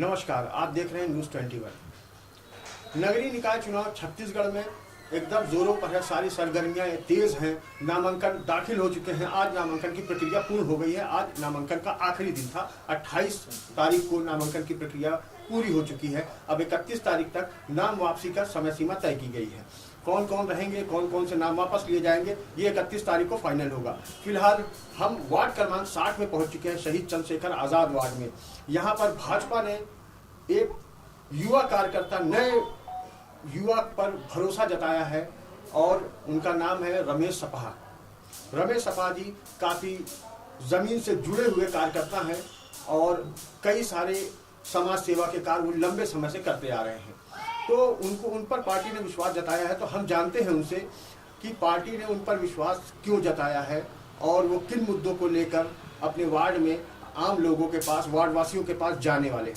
नमस्कार, आप देख रहे हैं न्यूज़ 21। नगरीय निकाय चुनाव छत्तीसगढ़ में एकदम जोरों पर है। सारी सरगर्मियां तेज हैं। नामांकन दाखिल हो चुके हैं। आज नामांकन की प्रक्रिया पूर्ण हो गई है। आज नामांकन का आखिरी दिन था। 28 तारीख को नामांकन की प्रक्रिया पूरी हो चुकी है। अब 31 तारीख तक नाम वापसी का समय सीमा तय की गई है। कौन कौन रहेंगे, कौन कौन से नाम वापस लिए जाएंगे, ये 31 तारीख को फाइनल होगा। फिलहाल हम वार्ड क्रमांक 60 में पहुंच चुके हैं, शहीद चंद्रशेखर आजाद वार्ड में। यहाँ पर भाजपा ने एक युवा कार्यकर्ता, नए युवा पर भरोसा जताया है और उनका नाम है रमेश सपा। रमेश सपा जी काफ़ी ज़मीन से जुड़े हुए कार्यकर्ता हैं और कई सारे समाज सेवा के कार्य वो लंबे समय से करते आ रहे हैं। तो उन पर पार्टी ने विश्वास जताया है। तो हम जानते हैं उनसे कि पार्टी ने उन पर विश्वास क्यों जताया है और वो किन मुद्दों को लेकर अपने वार्ड में आम लोगों के पास, वार्ड वासियों के पास जाने वाले।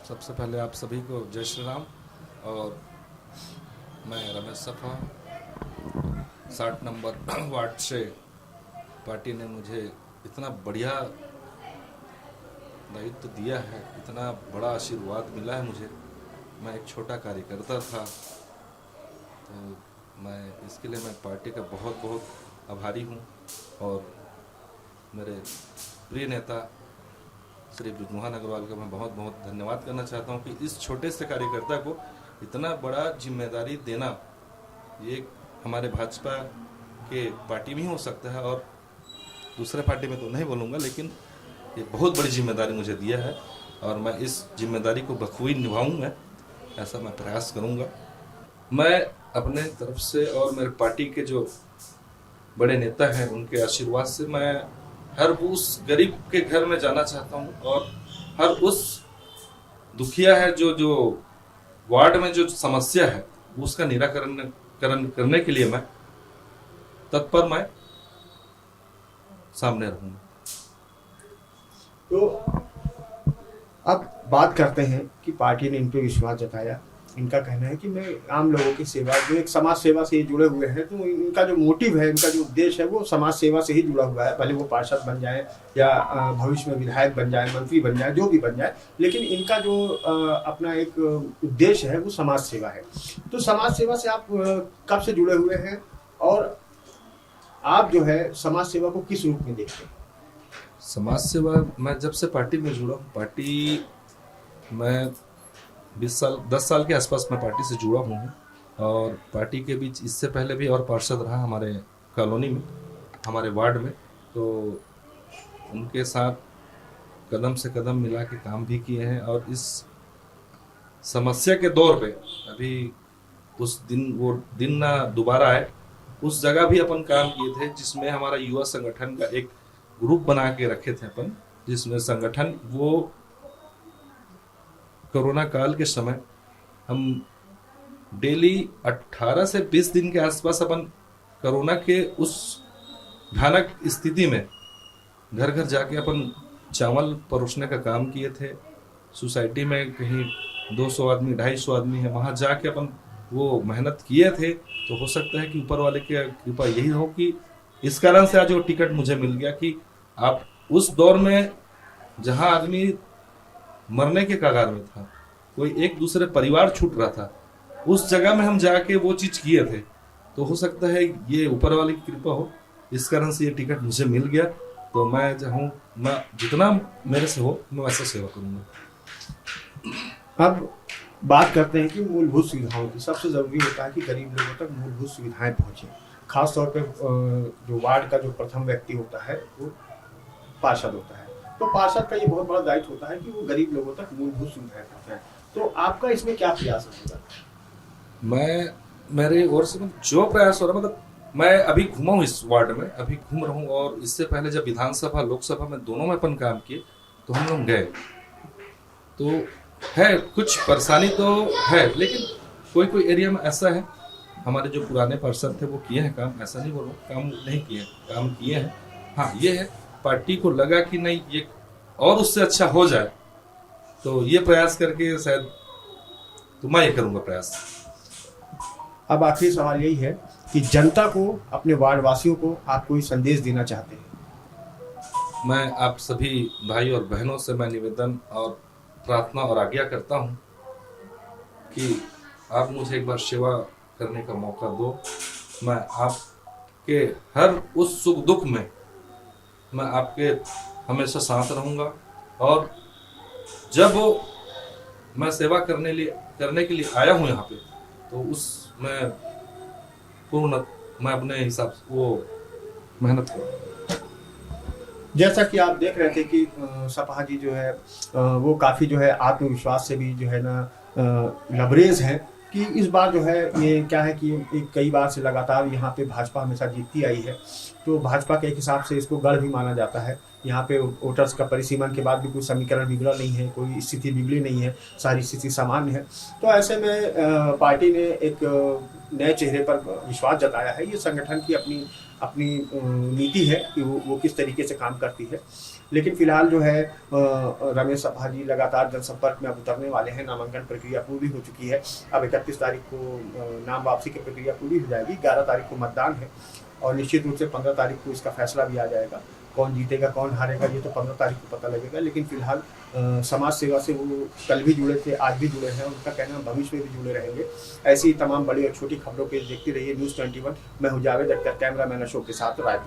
सबसे पहले आप सभी को जय श्री राम। और मैं रमेश सपा 60 नंबर वार्ड से पार्टी ने मुझे इतना बढ़िया दायित्व दिया है, इतना बड़ा आशीर्वाद मिला है मुझे। मैं एक छोटा कार्यकर्ता था, तो मैं इसके लिए मैं पार्टी का बहुत बहुत आभारी हूँ। और मेरे प्रिय नेता श्री बृजमोहन अग्रवाल का मैं बहुत बहुत धन्यवाद करना चाहता हूँ कि इस छोटे से कार्यकर्ता को इतना बड़ा जिम्मेदारी देना, ये हमारे भाजपा के पार्टी में ही हो सकता है और दूसरे पार्टी में तो नहीं बोलूँगा, लेकिन ये बहुत बड़ी जिम्मेदारी मुझे दिया है और मैं इस जिम्मेदारी को बखूबी निभाऊंगा, ऐसा मैं प्रयास करूंगा। मैं अपने तरफ से और मेरे पार्टी के जो बड़े नेता हैं उनके आशीर्वाद से मैं हर उस गरीब के घर में जाना चाहता हूं और हर उस दुखिया है जो वार्ड में जो समस्या है उसका निराकरण करने के लिए मैं तत्पर मैं सामने रहूंगा। तो अब बात करते हैं कि पार्टी ने इन पर विश्वास जताया। इनका कहना है कि मैं आम लोगों की सेवा, जो एक समाज सेवा से जुड़े हुए हैं, तो इनका जो मोटिव है, इनका जो उद्देश्य है वो समाज सेवा से ही जुड़ा हुआ है। भले वो पार्षद बन जाए या भविष्य में विधायक बन जाए, मंत्री बन जाए, जो भी बन जाए, लेकिन इनका जो अपना एक उद्देश्य है वो समाज सेवा है। तो समाज सेवा से आप कब से जुड़े हुए हैं और आप जो है समाज सेवा को किस रूप में देखते हैं? समाज सेवा मैं जब से पार्टी में जुड़ा हूँ, पार्टी मैं 10 साल के आसपास मैं पार्टी से जुड़ा हूँ और पार्टी के बीच इससे पहले भी और पार्षद रहा हमारे कॉलोनी में, हमारे वार्ड में। तो उनके साथ कदम से कदम मिला के काम भी किए हैं और इस समस्या के दौर पे अभी उस दिन वो दिन ना दोबारा आए, उस जगह भी अपन काम किए थे जिसमें हमारा युवा संगठन का एक ग्रुप बना के रखे थे अपन, जिसमें संगठन वो कोरोना काल के समय हम डेली 18 से 20 दिन के आसपास अपन कोरोना के उस भयानक स्थिति में घर घर जाके अपन चावल परोसने का काम किए थे। सोसाइटी में कहीं 200 आदमी 250 आदमी है, वहां जाके अपन वो मेहनत किए थे। तो हो सकता है कि ऊपर वाले की कृपा यही हो कि इस कारण से आज वो टिकट मुझे मिल गया कि आप उस दौर में जहां आदमी मरने के कगार में था, कोई एक दूसरे परिवार छूट रहा था, उस जगह में हम जाके वो चीज किए थे। तो हो सकता है ये ऊपर वाले की कृपा हो, इस कारण से ये टिकट मुझे मिल गया। तो मैं चाहूँ, मैं जितना मेरे से हो मैं वैसा सेवा करूँगा। अब बात करते हैं कि मूलभूत सुविधाओं की। सबसे ज़रूरी होता है कि गरीब लोगों तक मूलभूत सुविधाएं पहुँचे। खासतौर पे जो वार्ड का जो प्रथम व्यक्ति होता है वो पार्षद होता है। तो पार्षद का ये बहुत बड़ा दायित्व होता है कि वो गरीब लोगों तक मूलभूत सुविधाएं पहुँचाएं। तो आपका इसमें क्या प्रयास होगा? मैं मेरे ओर से जो प्रयास हो रहा, मतलब मैं अभी घूमा हूँ इस वार्ड में, अभी घूम रहा हूँ। और इससे पहले जब विधानसभा लोकसभा में दोनों में अपन काम किए तो हम लोग गए। तो है कुछ परेशानी तो है, लेकिन कोई एरिया में ऐसा है, हमारे जो पुराने पार्षद थे वो किए हैं काम, ऐसा नहीं बोलूँ काम नहीं किए, काम किए हैं। हाँ, ये है पार्टी को लगा कि नहीं ये और उससे अच्छा हो जाए, तो ये प्रयास करके शायद तो मैं ये करूँगा प्रयास। अब आखिरी सवाल यही है कि जनता को, अपने वार्ड वासियों को आप कोई संदेश देना चाहते हैं? मैं आप सभी भाई और बहनों से मैं निवेदन और प्रार्थना और आज्ञा करता हूँ कि आप मुझे एक बार सेवा करने का मौका दो। मैं आपके हर उस सुख दुख में मैं आपके हमेशा साथ रहूँगा, और जब मैं सेवा करने के लिए आया हूँ यहाँ पे, तो उसमें पूर्ण मैं अपने हिसाब से वो मेहनत करूँ। जैसा कि आप देख रहे थे कि सपा जी जो है वो काफ़ी जो है आत्मविश्वास से भी जो है ना लबरेज है कि इस बार जो है ये क्या है कि एक कई बार से लगातार यहाँ पे भाजपा हमेशा जीतती आई है, तो भाजपा के एक हिसाब से इसको गढ़ भी माना जाता है। यहाँ पे वोटर्स का परिसीमन के बाद भी कोई समीकरण बिगड़ा नहीं है, कोई स्थिति बिगड़ी नहीं है, सारी स्थिति सामान्य है। तो ऐसे में पार्टी ने एक नए चेहरे पर विश्वास जताया है। ये संगठन की अपनी अपनी नीति है कि वो किस तरीके से काम करती है। लेकिन फिलहाल जो है रमेश सपा जी लगातार जनसंपर्क में अब उतरने वाले हैं। नामांकन प्रक्रिया पूरी हो चुकी है। अब 31 तारीख को नाम वापसी की प्रक्रिया पूरी हो जाएगी। 11 तारीख को मतदान है और निश्चित रूप से 15 तारीख को इसका फैसला भी आ जाएगा। कौन जीतेगा कौन हारेगा ये तो 15 तारीख को पता लगेगा। लेकिन फिलहाल समाज सेवा से वो कल भी जुड़े थे, आज भी जुड़े हैं, उनका कहना भविष्य में भी जुड़े रहेंगे। ऐसी तमाम बड़ी और छोटी खबरों के देखते रहिए न्यूज़ 21। मैं हूं जावेद अख्तर, कैमरामैन अशोक के साथ रायपुर।